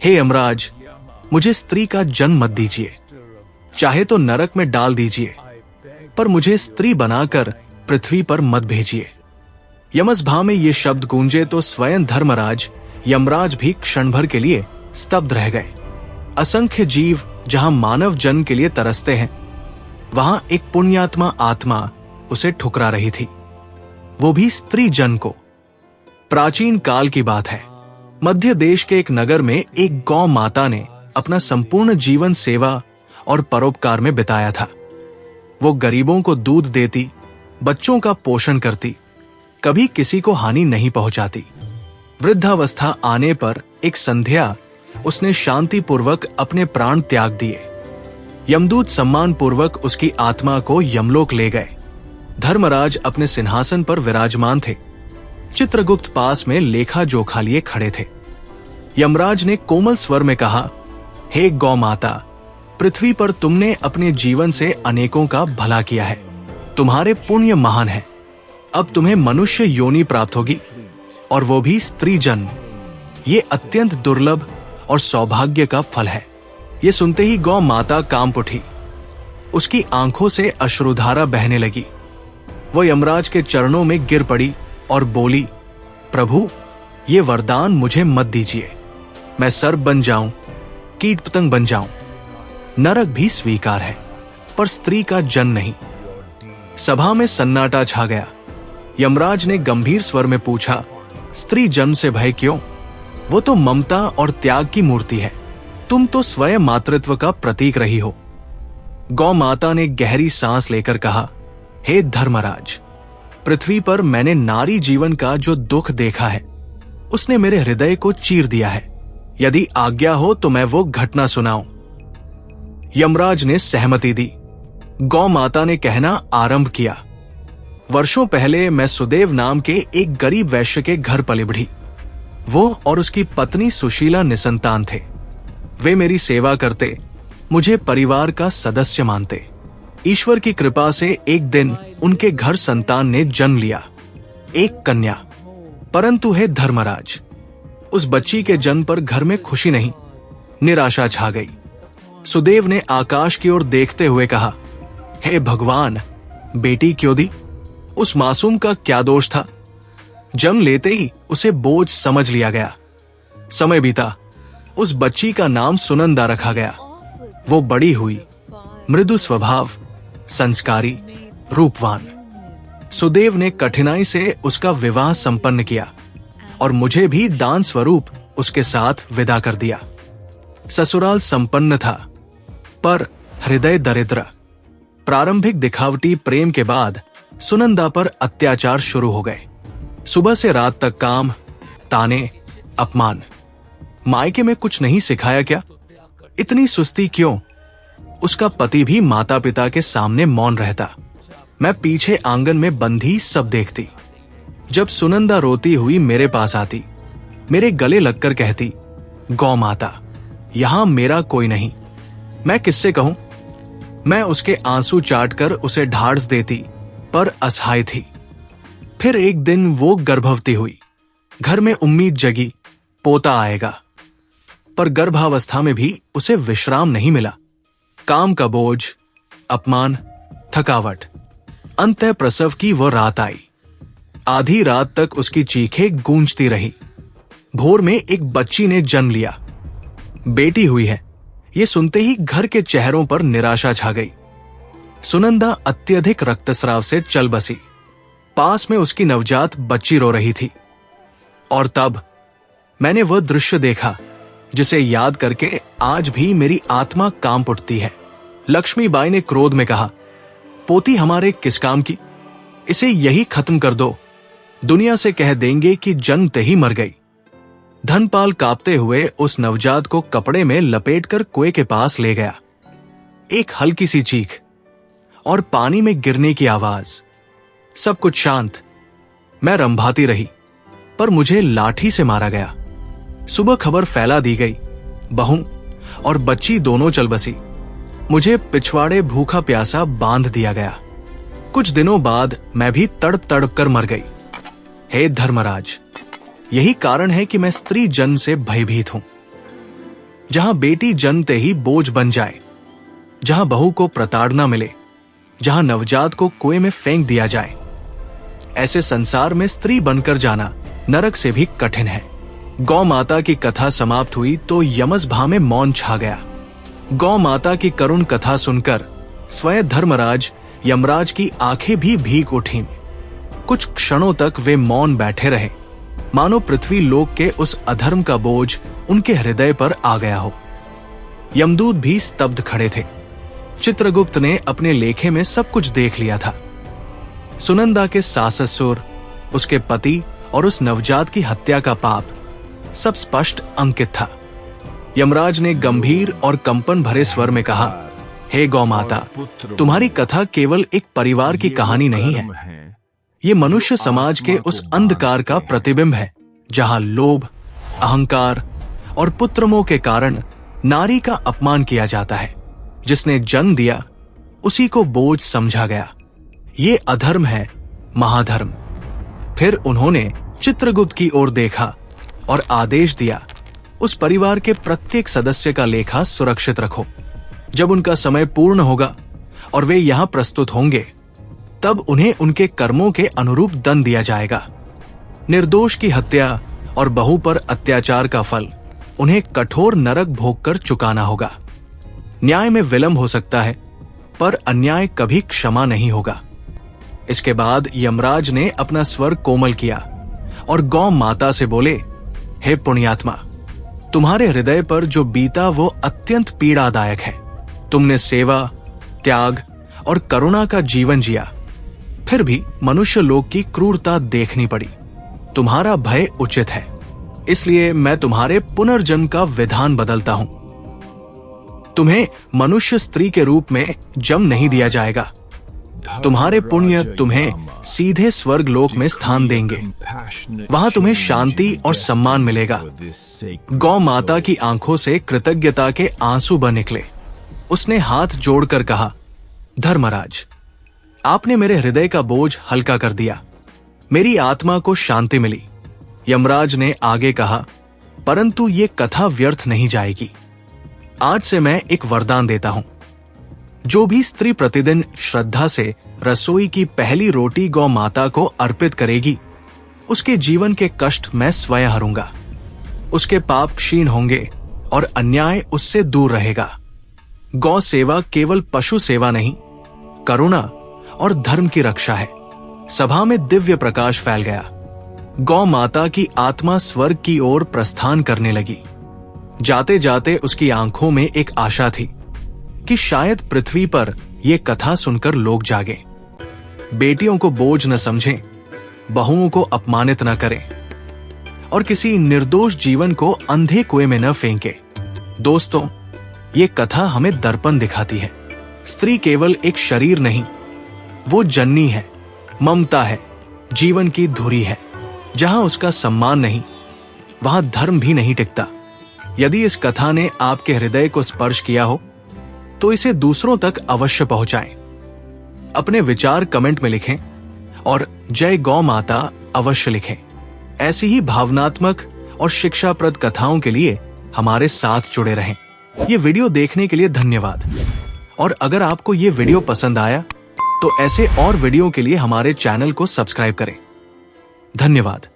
हे यमराज, मुझे स्त्री का जन्म मत दीजिए, चाहे तो नरक में डाल दीजिए, पर मुझे स्त्री बनाकर पृथ्वी पर मत भेजिए। यमसभा में ये शब्द गूंजे तो स्वयं धर्मराज यमराज भी क्षण भर के लिए स्तब्ध रह गए। असंख्य जीव जहां मानव जन्म के लिए तरसते हैं, वहां एक पुण्यात्मा आत्मा उसे ठुकरा रही थी, वो भी स्त्री जन्म को। प्राचीन काल की बात है। मध्य देश के एक नगर में एक गौ माता ने अपना संपूर्ण जीवन सेवा और परोपकार में बिताया था। वो गरीबों को दूध देती, बच्चों का पोषण करती, कभी किसी को हानि नहीं पहुंचाती। वृद्धावस्था आने पर एक संध्या उसने शांतिपूर्वक अपने प्राण त्याग दिए। यमदूत सम्मान पूर्वक उसकी आत्मा को यमलोक ले गए। धर्मराज अपने सिंहासन पर विराजमान थे। चित्रगुप्त पास में लेखा जोखा लिए खड़े थे। यमराज ने कोमल स्वर में कहा, हे गौ माता, पृथ्वी पर तुमने अपने जीवन से अनेकों का भला किया है, तुम्हारे पुण्य महान है। अब तुम्हें मनुष्य योनि प्राप्त होगी, और वो भी स्त्री जन्म। ये अत्यंत दुर्लभ और सौभाग्य का फल है। ये सुनते ही गौ माता कांप उठी। उसकी आंखों से अश्रुधारा बहने लगी। वो यमराज के चरणों में गिर पड़ी और बोली, प्रभु, ये वरदान मुझे मत दीजिए। मैं सर्प बन जाऊं, कीट पतंग बन जाऊं, नरक भी स्वीकार है, पर स्त्री का जन्म नहीं। सभा में सन्नाटा छा गया। यमराज ने गंभीर स्वर में पूछा, स्त्री जन्म से भय क्यों? वो तो ममता और त्याग की मूर्ति है। तुम तो स्वयं मातृत्व का प्रतीक रही हो। गौ माता ने गहरी सांस लेकर कहा, हे धर्मराज, पृथ्वी पर मैंने नारी जीवन का जो दुख देखा है, उसने मेरे हृदय को चीर दिया है। यदि आज्ञा हो तो मैं वो घटना सुनाऊं। यमराज ने सहमति दी। गौ माता ने कहना आरंभ किया, वर्षों पहले मैं सुदेव नाम के एक गरीब वैश्य के घर पली बढ़ी। वो और उसकी पत्नी सुशीला निसंतान थे। वे मेरी सेवा करते, मुझे परिवार का सदस्य मानते। ईश्वर की कृपा से एक दिन उनके घर संतान ने जन्म लिया, एक कन्या। परंतु हे धर्मराज, उस बच्ची के जन्म पर घर में खुशी नहीं, निराशा छा गई। सुदेव ने आकाश की ओर देखते हुए कहा, हे भगवान, बेटी क्यों दी? उस मासूम का क्या दोष था? जन्म लेते ही उसे बोझ समझ लिया गया। समय बीता, उस बच्ची का नाम सुनंदा रखा गया। वो बड़ी हुई, मृदु स्वभाव, संस्कारी, रूपवान। सुदेव ने कठिनाई से उसका विवाह संपन्न किया और मुझे भी दान स्वरूप उसके साथ विदा कर दिया। ससुराल संपन्न था, पर हृदय दरिद्र। प्रारंभिक दिखावटी प्रेम के बाद सुनंदा पर अत्याचार शुरू हो गए। सुबह से रात तक काम, ताने, अपमान। मायके में कुछ नहीं सिखाया क्या? इतनी सुस्ती क्यों? उसका पति भी माता पिता के सामने मौन रहता। मैं पीछे आंगन में बंधी सब देखती। जब सुनंदा रोती हुई मेरे पास आती, मेरे गले लगकर कहती, गौ माता, यहां मेरा कोई नहीं, मैं किससे कहूं? मैं उसके आंसू चाटकर उसे ढाढ़स देती, पर असहाय थी। फिर एक दिन वो गर्भवती हुई। घर में उम्मीद जगी, पोता आएगा। पर गर्भावस्था में भी उसे विश्राम नहीं मिला। काम का बोझ, अपमान, थकावट। अंततः प्रसव की वो रात आई। आधी रात तक उसकी चीखें गूंजती रही। भोर में एक बच्ची ने जन्म लिया, बेटी हुई है। ये सुनते ही घर के चेहरों पर निराशा छा गई। सुनंदा अत्यधिक रक्तस्राव से चल बसी। पास में उसकी नवजात बच्ची रो रही थी। और तब मैंने वह दृश्य देखा जिसे याद करके आज भी मेरी आत्मा कांप उठती है। लक्ष्मीबाई ने क्रोध में कहा, पोती हमारे किस काम की? इसे यही खत्म कर दो। दुनिया से कह देंगे कि जन्मते ही मर गई। धनपाल कांपते हुए उस नवजात को कपड़े में लपेटकर कुएं के पास ले गया। एक हल्की सी चीख और पानी में गिरने की आवाज। सब कुछ शांत। मैं रंभाती रही, पर मुझे लाठी से मारा गया। सुबह खबर फैला दी गई। बहू और बच्ची दोनों चल बसी। मुझे पिछवाड़े भूखा प्यासा बांध दिया गया। कुछ दिनों बाद मैं भी तड़प तड़प कर मर गई। हे धर्मराज, यही कारण है कि मैं स्त्री जन्म से भयभीत हूं। जहां बेटी जन्मते ही बोझ बन जाए, जहां बहू को प्रताड़ना मिले, जहां नवजात को कुएं में फेंक दिया जाए। ऐसे संसार में स्त्री बनकर जाना नरक से भी कठिन है। गौ माता की कथा समाप्त हुई तो यमसभा में मौन छा गया। गौ माता की करुण कथा सुनकर स्वयं धर्मराज यमराज की आंखें भी भीग उठीं। कुछ क्षणों तक वे मौन बैठे रहे, मानो पृथ्वी लोक के उस अधर्म का बोझ उनके हृदय पर आ गया हो। यमदूत भी स्तब्ध खड़े थे। चित्रगुप्त ने अपने लेखे में सब कुछ देख लिया था। सुनंदा के सास ससुर, उसके पति और उस नवजात की हत्या का पाप सब स्पष्ट अंकित था। यमराज ने गंभीर और कंपन भरे स्वर में कहा, हे गौ माता, तुम्हारी कथा केवल एक परिवार की कहानी नहीं है। ये मनुष्य समाज के उस अंधकार का प्रतिबिंब है जहां लोभ, अहंकार और पुत्रमोह के कारण नारी का अपमान किया जाता है। जिसने जन्म दिया उसी को बोझ समझा गया। ये अधर्म है, महाधर्म। फिर उन्होंने चित्रगुप्त की ओर देखा और आदेश दिया, उस परिवार के प्रत्येक सदस्य का लेखा सुरक्षित रखो। जब उनका समय पूर्ण होगा और वे यहां प्रस्तुत होंगे, तब उन्हें उनके कर्मों के अनुरूप दंड दिया जाएगा। निर्दोष की हत्या और बहू पर अत्याचार का फल उन्हें कठोर नरक भोग कर चुकाना होगा। न्याय में विलंब हो सकता है, पर अन्याय कभी क्षमा नहीं होगा। इसके बाद यमराज ने अपना स्वर कोमल किया और गौ माता से बोले, हे पुण्यात्मा, तुम्हारे हृदय पर जो बीता वो अत्यंत पीड़ादायक है। तुमने सेवा, त्याग और करुणा का जीवन जिया, फिर भी मनुष्य लोक की क्रूरता देखनी पड़ी। तुम्हारा भय उचित है, इसलिए मैं तुम्हारे पुनर्जन्म का विधान बदलता हूं। तुम्हें मनुष्य स्त्री के रूप में जन्म नहीं दिया जाएगा। तुम्हारे पुण्य तुम्हें सीधे स्वर्ग लोक में स्थान देंगे। वहां तुम्हें शांति और सम्मान मिलेगा। गौ माता की आंखों से कृतज्ञता के आंसू बह निकले। उसने हाथ जोड़कर कहा, धर्मराज, आपने मेरे हृदय का बोझ हल्का कर दिया। मेरी आत्मा को शांति मिली। यमराज ने आगे कहा, परंतु ये कथा व्यर्थ नहीं जाएगी। आज से मैं एक वरदान देता हूं। जो भी स्त्री प्रतिदिन श्रद्धा से रसोई की पहली रोटी गौ माता को अर्पित करेगी, उसके जीवन के कष्ट मैं स्वयं हरूंगा। उसके पाप क्षीण होंगे और अन्याय उससे दूर रहेगा। गौ सेवा केवल पशु सेवा नहीं, करुणा और धर्म की रक्षा है। सभा में दिव्य प्रकाश फैल गया। गौ माता की आत्मा स्वर्ग की ओर प्रस्थान करने लगी। जाते जाते उसकी आंखों में एक आशा थी कि शायद पृथ्वी पर यह कथा सुनकर लोग जागे, बेटियों को बोझ न समझें, बहुओं को अपमानित न करें और किसी निर्दोष जीवन को अंधे कुएं में न फेंके। दोस्तों, ये कथा हमें दर्पण दिखाती है। स्त्री केवल एक शरीर नहीं, वो जननी है, ममता है, जीवन की धुरी है। जहां उसका सम्मान नहीं, वहां धर्म भी नहीं टिकता। यदि इस कथा ने आपके हृदय को स्पर्श किया हो तो इसे दूसरों तक अवश्य पहुंचाएं। अपने विचार कमेंट में लिखें और जय गौ माता अवश्य लिखें। ऐसी ही भावनात्मक और शिक्षाप्रद कथाओं के लिए हमारे साथ जुड़े रहें। ये वीडियो देखने के लिए धन्यवाद। और अगर आपको ये वीडियो पसंद आया तो ऐसे और वीडियो के लिए हमारे चैनल को सब्सक्राइब करें। धन्यवाद।